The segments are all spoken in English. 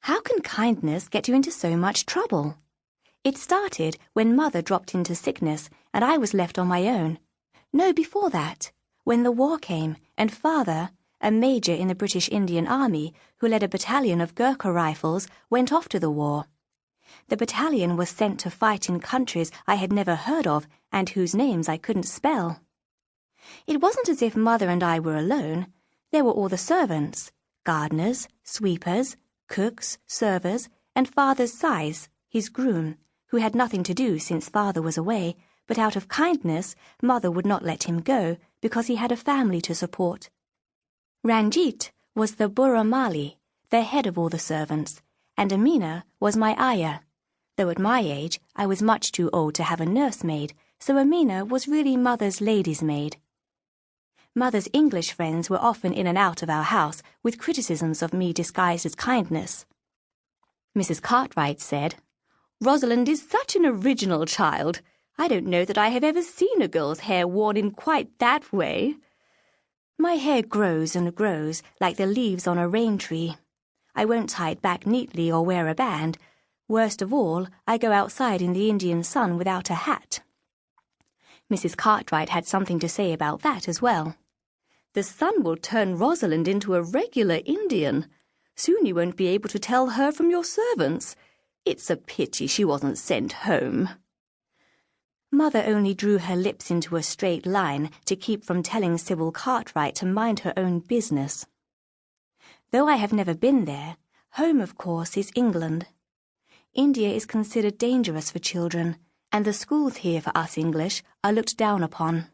How can kindness get you into so much trouble? It started when Mother dropped into sickness and I was left on my own. No, before that, when the war came and Father, a major in the British Indian Army who led a battalion of Gurkha rifles, went off to the war. The battalion was sent to fight in countries I had never heard of and whose names I couldn't spell. It wasn't as if Mother and I were alone. There were all the servants, gardeners, sweepers, cooks, servers, and Father's sais, his groom, who had nothing to do since Father was away, but out of kindness, Mother would not let him go because he had a family to support. Ranjit was the Burra Mali, the head of all the servants, and Amina was my ayah. Though at my age, I was much too old to have a nursemaid, so Amina was really Mother's lady's maid. Mother's English friends were often in and out of our house with criticisms of me disguised as kindness. Mrs. Cartwright said, "Rosalind is such an original child. I don't know that I have ever seen a girl's hair worn in quite that way. My hair grows and grows like the leaves on a rain tree. I won't tie it back neatly or wear a band. Worst of all, I go outside in the Indian sun without a hat." Mrs. Cartwright had something to say about that as well. "The sun will turn Rosalind into a regular Indian. Soon you won't be able to tell her from your servants. It's a pity she wasn't sent home." Mother only drew her lips into a straight line to keep from telling Sybil Cartwright to mind her own business. Though I have never been there, home, of course, is England. India is considered dangerous for children, and the schools here for us English are looked down upon.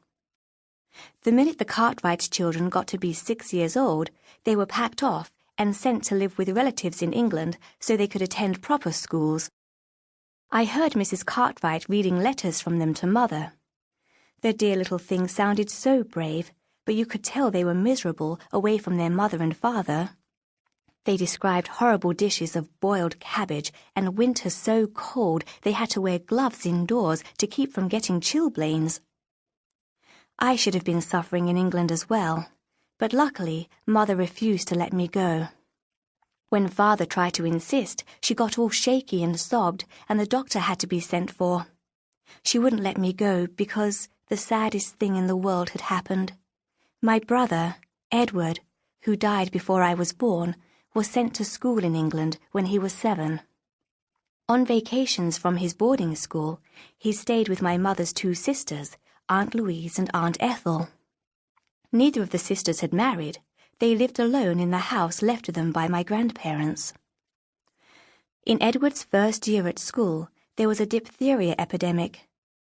The minute the Cartwright children got to be 6 years old, they were packed off and sent to live with relatives in England so they could attend proper schools. I heard Mrs. Cartwright reading letters from them to Mother. The dear little things sounded so brave, but you could tell they were miserable away from their mother and father. They described horrible dishes of boiled cabbage and winter so cold they had to wear gloves indoors to keep from getting chilblains. I should have been suffering in England as well, but luckily Mother refused to let me go. When Father tried to insist, she got all shaky and sobbed, and the doctor had to be sent for. She wouldn't let me go because the saddest thing in the world had happened. My brother, Edward, who died before I was born, was sent to school in England when he was 7. On vacations from his boarding school, he stayed with my mother's 2 sisters, Aunt Louise and Aunt Ethel. Neither of the sisters had married. They lived alone in the house left to them by my grandparents. In Edward's first year at school, there was a diphtheria epidemic.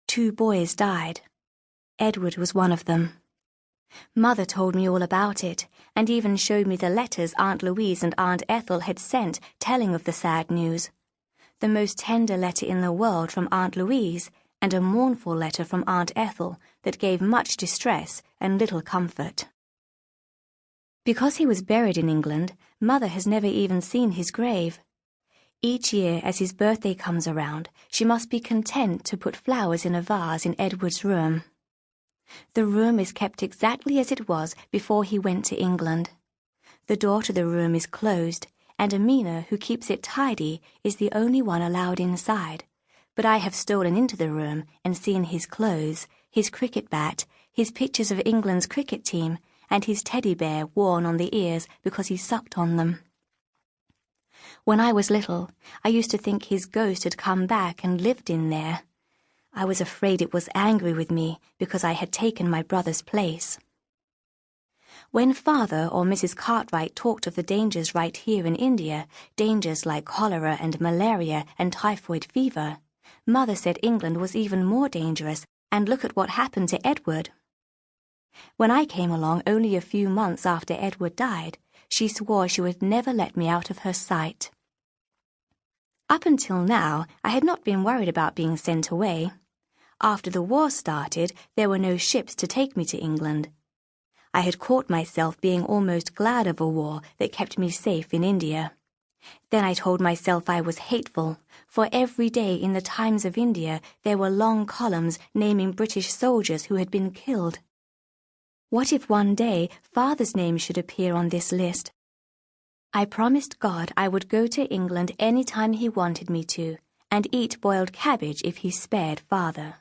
2 boys died. Edward was one of them. Mother told me all about it, and even showed me the letters Aunt Louise and Aunt Ethel had sent telling of the sad news. The most tender letter in the world from Aunt Louise, and a mournful letter from Aunt Ethel that gave much distress and little comfort. Because he was buried in England, Mother has never even seen his grave. Each year as his birthday comes around, she must be content to put flowers in a vase in Edward's room. The room is kept exactly as it was before he went to England. The door to the room is closed, and Amina, who keeps it tidy, is the only one allowed inside. But I have stolen into the room and seen his clothes, his cricket bat, his pictures of England's cricket team, and his teddy bear worn on the ears because he sucked on them. When I was little, I used to think his ghost had come back and lived in there. I was afraid it was angry with me because I had taken my brother's place. When Father or Mrs. Cartwright talked of the dangers right here in India, dangers like cholera and malaria and typhoid fever, Mother said England was even more dangerous, and look at what happened to Edward. When I came along only a few months after Edward died, she swore she would never let me out of her sight. Up until now, I had not been worried about being sent away. After the war started, there were no ships to take me to England. I had caught myself being almost glad of a war that kept me safe in India. Then I told myself I was hateful, for every day in the Times of India there were long columns naming British soldiers who had been killed. What if one day Father's name should appear on this list? I promised God I would go to England any time he wanted me to, and eat boiled cabbage if he spared Father.